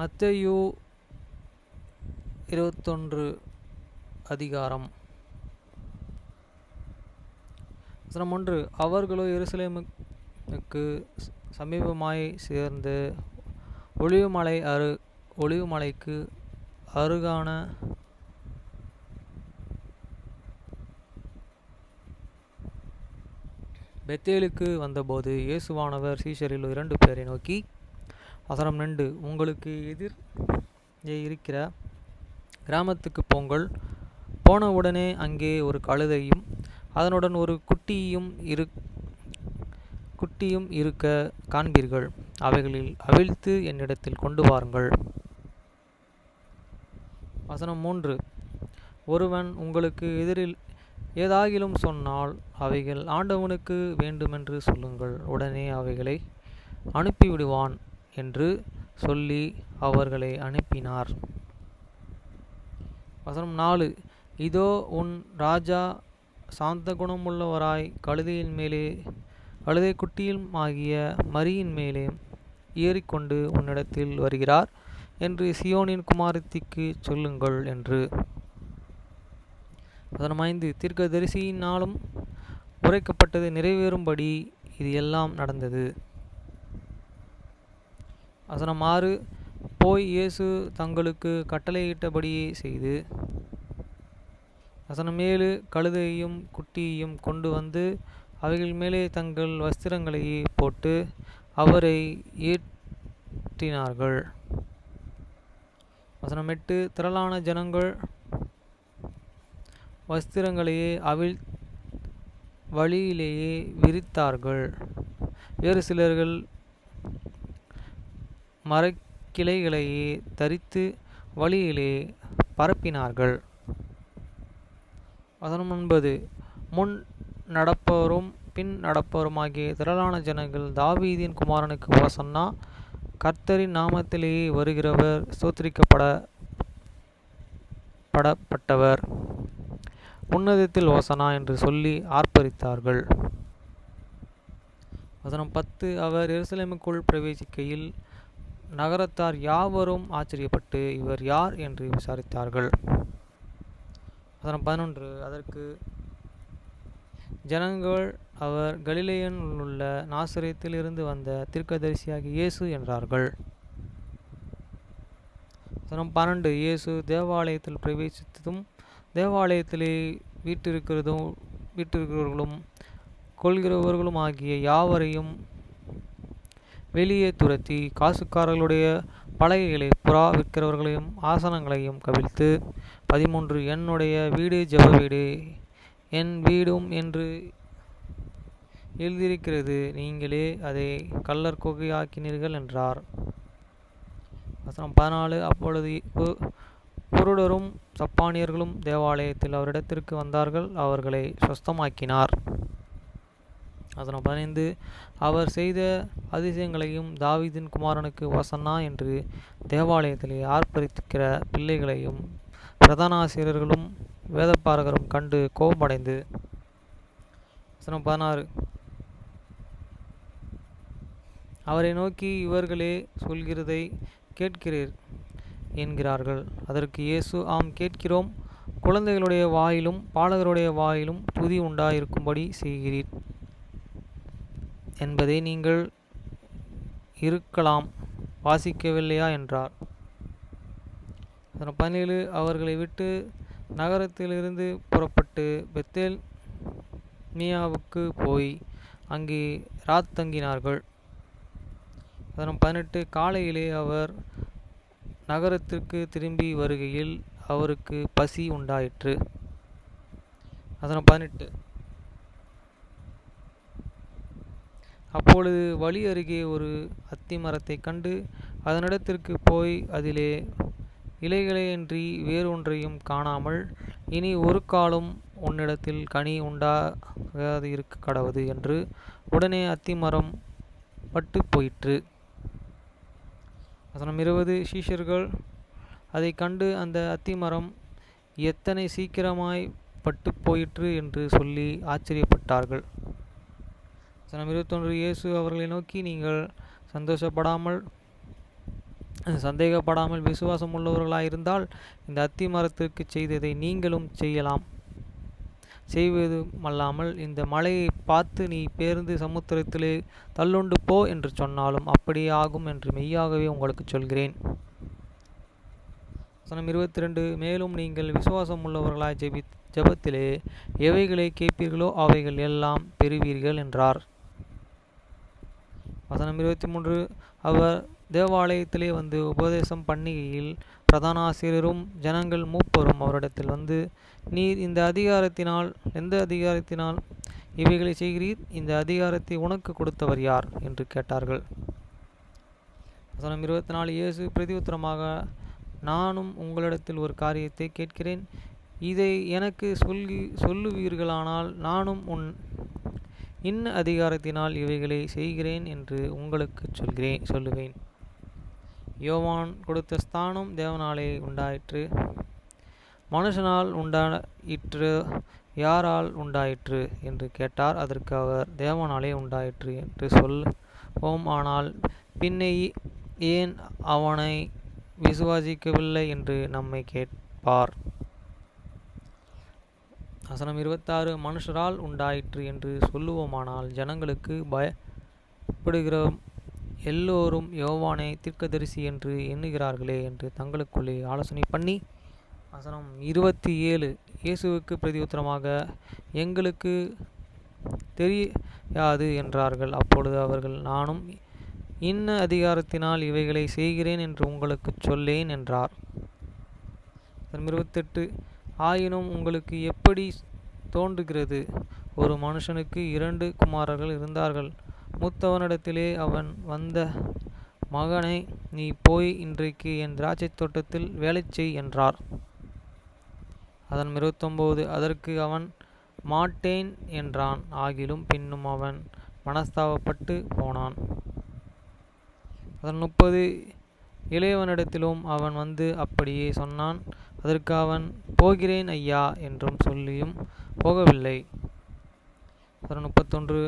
மத்தேயு 21 அதிகாரம். வசனம் 1. அவர்களோ எருசலேமுக்கு சமீபமாய் சேர்ந்து ஒலிவுமலைக்கு அருகான பெத்தேலுக்கு வந்தபோது இயேசுவானவர் சீஷரில் 2 பேரை நோக்கி, வசனம் 2. உங்களுக்கு எதிரே இருக்கிற கிராமத்துக்கு போங்கள். போனவுடனே அங்கே ஒரு கழுதையும் அதனுடன் ஒரு குட்டியும் இருக்க காண்பீர்கள். அவைகளில் அவிழ்த்து என்னிடத்தில் கொண்டு வாருங்கள். வசனம் 3. ஒருவன் உங்களுக்கு எதிரில் ஏதாகிலும் சொன்னால் அவைகள் ஆண்டவனுக்கு வேண்டுமென்று சொல்லுங்கள், உடனே அவைகளை அனுப்பிவிடுவான் என்று சொல்லி அவர்களை அனுப்பினார். வசனம் 4. இதோ உன் ராஜா சாந்த குணமுள்ளவராய் கழுதை குட்டியும் ஆகிய மரியின் மேலே ஏறிக்கொண்டு உன்னிடத்தில் வருகிறார் என்று சியோனின் குமாரத்திக்கு சொல்லுங்கள் என்று. வசனம் 5. தீர்க்கதரிசியினாலும் உரைக்கப்பட்டது நிறைவேறும்படி இது எல்லாம் நடந்தது. வசனம் 6. போய் இயேசு தங்களுக்கு கட்டளையிட்டபடியே செய்து. வசனம் 7. கழுதையையும் குட்டியையும் கொண்டு வந்து அவைகள் மேலே தங்கள் வஸ்திரங்களை போட்டு அவரை ஏற்றினார்கள். வசனம் 8. திரளான ஜனங்கள் வஸ்திரங்களையே வழியிலேயே விரித்தார்கள். வேறு சிலர்கள் மரக்கிளைகளையே தரித்து வழியிலே பரப்பினார்கள். வசனம் 9. முன் நடப்பவரும் பின் நடப்பவருமாகிய திரளான ஜனங்கள், தாவீதின் குமாரனுக்கு ஓசன்னா, கர்த்தரின் நாமத்திலேயே வருகிறவர் ஸ்தோத்திரிக்கப்படப்பட்டவர், உன்னதத்தில் ஓசன்னா என்று சொல்லி ஆர்ப்பரித்தார்கள். வசனம் 10. அவர் எருசலேமுக்குள் பிரவேசிக்கையில் நகரத்தார் யாவரும் ஆச்சரியப்பட்டு இவர் யார் என்று விசாரித்தார்கள். வசனம் 11. அதற்கு ஜனங்கள், அவர் கலிலேயனில் உள்ள நாசரேத்தில் இருந்து வந்த தீர்க்கதரிசியாகிய இயேசு என்றார்கள். வசனம் 12. இயேசு தேவாலயத்தில் பிரவேசித்ததும் தேவாலயத்திலே வீட்டிருக்கிறவர்களும் கொள்கிறவர்களும் ஆகிய யாவரையும் வெளியே துரத்தி காசுக்காரர்களுடைய பலகைகளை, புறா விற்கிறவர்களையும் ஆசனங்களையும் கவிழ்த்து 13. என்னுடைய வீடு ஜெப வீடு, என் வீடும் என்று எழுதியிருக்கிறது, நீங்களே அதை கள்ளர் குகையாக்கினீர்கள் என்றார். வசனம் 14. அப்பொழுது குருடரும் சப்பானியர்களும் தேவாலயத்தில் அவரிடத்திற்கு வந்தார்கள். அவர்களை சுஸ்தமாக்கினார். வசனம் 15. அவர் செய்த அதிசயங்களையும் தாவீதின் குமாரனுக்கு ஓசன்னா என்று தேவாலயத்திலே ஆர்ப்பரிக்கிற பிள்ளைகளையும் பிரதான ஆசிரியர்களும் வேதபாரகரும் கண்டு கோபமடைந்து. வசனம் 16. அவரை நோக்கி, இவர்களே சொல்கிறதை கேட்கிறீர் என்கிறார்கள். அதற்கு இயேசு, ஆம் கேட்கிறோம். குழந்தைகளுடைய வாயிலும் பாலகருடைய வாயிலும் துதி உண்டாயிருக்கும்படி செய்கிறீர் என்பதை நீங்கள் இருக்கலாம் வாசிக்கவில்லையா என்றார். 17. அவர்களை விட்டு நகரத்திலிருந்து புறப்பட்டு பெத்தேல்மியாவுக்கு போய் அங்கே தங்கினார்கள். 18. காலையிலே அவர் நகரத்திற்கு திரும்பி வருகையில் அவருக்கு பசி உண்டாயிற்று. 18. அப்பொழுது வழி அருகே ஒரு அத்தி மரத்தை கண்டு அதனிடத்திற்கு போய் அதிலே இலைகளையன்றி வேறொன்றையும் காணாமல், இனி ஒரு காலம் உன்னிடத்தில் கனி உண்டாகாது இருக்க கடவது என்று உடனே அத்திமரம் பட்டு போயிற்று. வசனம் 20. சீஷர்கள் அதை கண்டு அந்த அத்திமரம் எத்தனை சீக்கிரமாய் பட்டு போயிற்று என்று சொல்லி ஆச்சரியப்பட்டார்கள். வசனம் 21. இயேசு அவர்களை நோக்கி, நீங்கள் சந்தோஷப்படாமல் சந்தேகப்படாமல் விசுவாசம் உள்ளவர்களாயிருந்தால் இந்த அத்தி மரத்திற்கு செய்ததை நீங்களும் செய்யலாம். செய்வதுமல்லாமல் இந்த மலையை பார்த்து நீ பேர்ந்து சமுத்திரத்திலே தள்ளுண்டு போ என்று சொன்னாலும் அப்படியே ஆகும் என்று மெய்யாகவே உங்களுக்கு சொல்கிறேன். வசனம் 22. மேலும் நீங்கள் விசுவாசம் உள்ளவர்களாய் ஜெபத்திலே எவைகளை கேட்பீர்களோ அவைகள் எல்லாம் பெறுவீர்கள் என்றார். வசனம் 23. அவர் தேவாலயத்திலே வந்து உபதேசம் பண்ணுகையில் பிரதான ஆசிரியரும் ஜனங்கள் மூப்பரும் அவரிடத்தில் வந்து, நீர் எந்த அதிகாரத்தினால் இவைகளை செய்கிறீர்? இந்த அதிகாரத்தை உனக்கு கொடுத்தவர் யார் என்று கேட்டார்கள். வசனம் 24. இயேசு பிரதியுத்தரமாக, நானும் உங்களிடத்தில் ஒரு காரியத்தை கேட்கிறேன். இதை எனக்கு சொல்லுவீர்களானால் நானும் இன்ன அதிகாரத்தினால் இவைகளை செய்கிறேன் என்று உங்களுக்கு சொல்லுவேன். யோவான் கொடுத்த ஸ்தானம் தேவனாலே உண்டாயிற்று, மனுஷனால் உண்டாயிற்று, யாரால் உண்டாயிற்று என்று கேட்டார். அதற்கு அவர், தேவனாலே உண்டாயிற்று என்று சொல்வோம், ஆனால் பின்னே ஏன் அவனை விசுவாசிக்கவில்லை என்று நம்மை கேட்பார். வசனம் 26. மனுஷரால் உண்டாயிற்று என்று சொல்லுவோமானால் ஜனங்களுக்கு பயப்படுகிற எல்லோரும் யோவானை தீர்க்கதரிசி என்று எண்ணுகிறார்களே என்று தங்களுக்குள்ளே ஆலோசனை பண்ணி. வசனம் 27. இயேசுவுக்கு பிரதியுத்தரமாக, எங்களுக்கு தெரியாது என்றார்கள். அப்பொழுது அவர்கள், நானும் இன்ன அதிகாரத்தினால் இவைகளை செய்கிறேன் என்று உங்களுக்கு சொல்லேன் என்றார். 28. ஆயினும் உங்களுக்கு எப்படி தோன்றுகிறது? ஒரு மனுஷனுக்கு 2 குமாரர்கள் இருந்தார்கள். மூத்தவனிடத்திலே அவன் வந்த மகனை, நீ போய் இன்றைக்கு என் திராட்சை தோட்டத்தில் வேலை செய் என்றார். அதன் 29. அதற்கு அவன் மாட்டேன் என்றான். ஆகிலும் பின்னும் அவன் மனஸ்தாபப்பட்டு போனான். அதன் 30. இளையவனிடத்திலும் அவன் வந்து அப்படியே சொன்னான். அதற்கு அவன், போகிறேன் ஐயா என்றும் சொல்லியும் போகவில்லை. 31.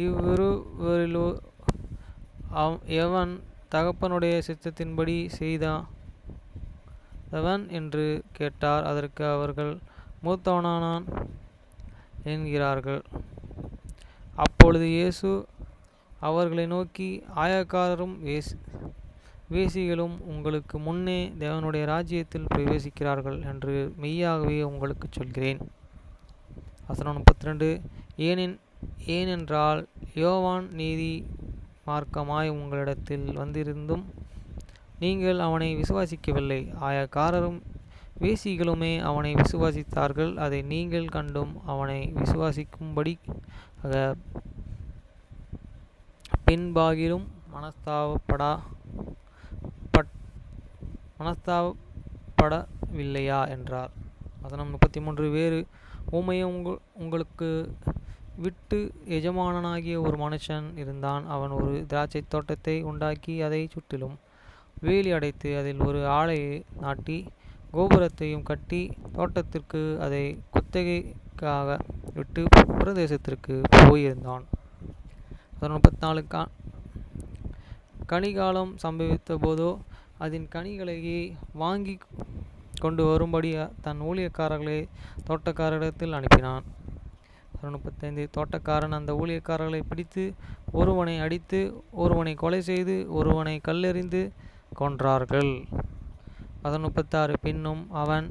இவ்விருவரிலோ எவன் தகப்பனுடைய சித்தத்தின்படி செய்தவன் என்று கேட்டார். அதற்கு அவர்கள், மூத்தவனானான் என்கிறார்கள். அப்பொழுது இயேசு அவர்களை நோக்கி, ஆயக்காரரும் வேசிகளும் உங்களுக்கு முன்னே தேவனுடைய ராஜ்யத்தில் பிரவேசிக்கிறார்கள் என்று மெய்யாகவே உங்களுக்கு சொல்கிறேன். வசனம் 32. ஏனென்றால் யோவான் நீதி மார்க்கமாய் உங்களிடத்தில் வந்திருந்தும் நீங்கள் அவனை விசுவாசிக்கவில்லை. ஆயக்காரரும் வேசிகளுமே அவனை விசுவாசித்தார்கள். அதை நீங்கள் கண்டும் அவனை விசுவாசிக்கும்படி பின்பாகிலும் மனஸ்தாபப்படவில்லையா என்றார். வசனம் 33. வேறு உமையை உங்களுக்கு விட்டு எஜமானனாகிய ஒரு மனுஷன் இருந்தான். அவன் ஒரு திராட்சை தோட்டத்தை உண்டாக்கி அதை சுற்றிலும் வேலி அடைத்து அதில் ஒரு ஆலையை நாட்டி கோபுரத்தையும் கட்டி தோட்டத்திற்கு அதை குத்தகைக்காக விட்டு பிரதேசத்திற்கு போயிருந்தான். 34. கனிகாலம் சம்பவித்த போதோ அதன் கனிகளையே வாங்கி கொண்டு வரும்படி தன் ஊழியக்காரர்களை தோட்டக்காரரிடத்தில் அனுப்பினான். 35. தோட்டக்காரன் அந்த ஊழியக்காரர்களை பிடித்து ஒருவனை அடித்து ஒருவனை கொலை செய்து ஒருவனை கல்லெறிந்து கொன்றார்கள். 36. பின்னும் அவன்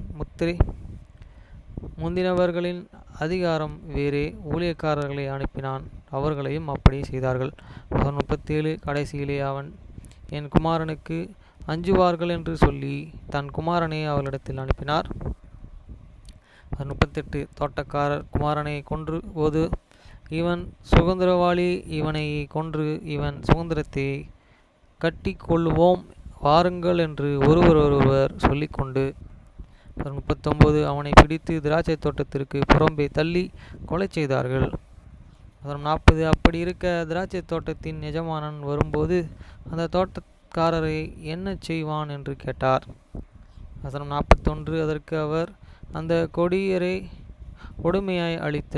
முந்தினவர்களின் அதிகாரம் வேறே ஊழியக்காரர்களை அனுப்பினான். அவர்களையும் அப்படி செய்தார்கள். 37. கடைசியிலே அவன், என் குமாரனுக்கு அஞ்சுவார்கள் என்று சொல்லி தன் குமாரனை அவளிடத்தில் அனுப்பினார். 38. தோட்டக்காரர் குமாரனை கொன்று போது, இவன் சுதந்திரவாளி, இவனை கொன்று இவன் சுதந்திரத்தை கட்டி கொள்ளுவோம், வாருங்கள் என்று ஒருவர் சொல்லிக்கொண்டு 39. அவனை பிடித்து திராட்சை தோட்டத்திற்கு புறம்பே தள்ளி கொலை செய்தார்கள். 40. அப்படி இருக்க திராட்சை தோட்டத்தின் எஜமானன் வரும்போது அந்த தோட்டக்காரரை என்ன செய்வான் என்று கேட்டார். 41. அதற்கு அவர், அந்த கொடியரை கொடுமையாய் அழித்த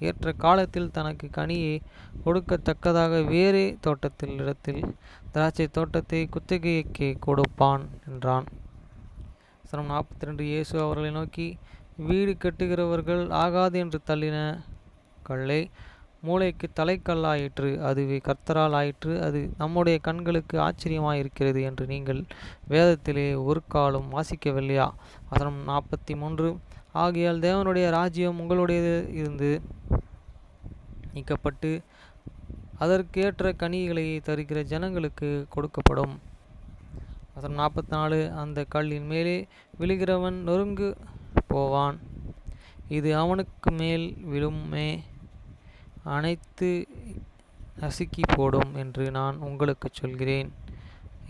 ஏற்ற காலத்தில் தனக்கு கனியை கொடுக்கத்தக்கதாக வேறே இடத்தில் திராட்சை தோட்டத்தை குத்தகைக்கு கொடுப்பான் என்றான். வசனம் 42. இயேசு அவர்களை நோக்கி, வீடு கட்டுகிறவர்கள் ஆகாது என்று தள்ளின கல்லை மூளைக்கு தலைக்கல்லாயிற்று, அதுவே கர்த்தரால் ஆயிற்று, அது நம்முடைய கண்களுக்கு ஆச்சரியமாயிருக்கிறது என்று நீங்கள் வேதத்திலே ஒரு காலம் வாசிக்கவில்லையா? வசனம் 43. ஆகையால் தேவனுடைய ராஜ்யம் உங்களுடையது இருந்து நீக்கப்பட்டு அதற்கேற்ற கனிகளை தருகிற ஜனங்களுக்கு கொடுக்கப்படும். வசனம் 44. அந்த கல்லின் மேலே விழுகிறவன் நொறுங்கு போவான், இது அவனுக்கு மேல் விழுமே, அனைத்து நசுக்கி போடும் என்று நான் உங்களுக்கு சொல்கிறேன்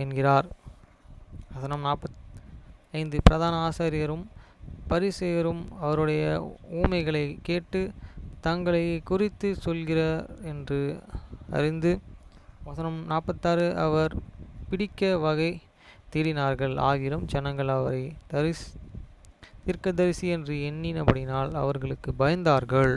என்கிறார். வசனம் 45. பிரதான ஆசாரியரும் பரிசேயரும் அவருடைய ஊமைகளை கேட்டு தங்களை குறித்து சொல்கிறார் என்று அறிந்து வசனம் 46. அவர் பிடிக்க வகை தேடினார்கள், ஆகிலும் ஜனங்கள் அவரை தீர்க்கதரிசி என்று எண்ணினபடினால் அவர்களுக்கு பயந்தார்கள்.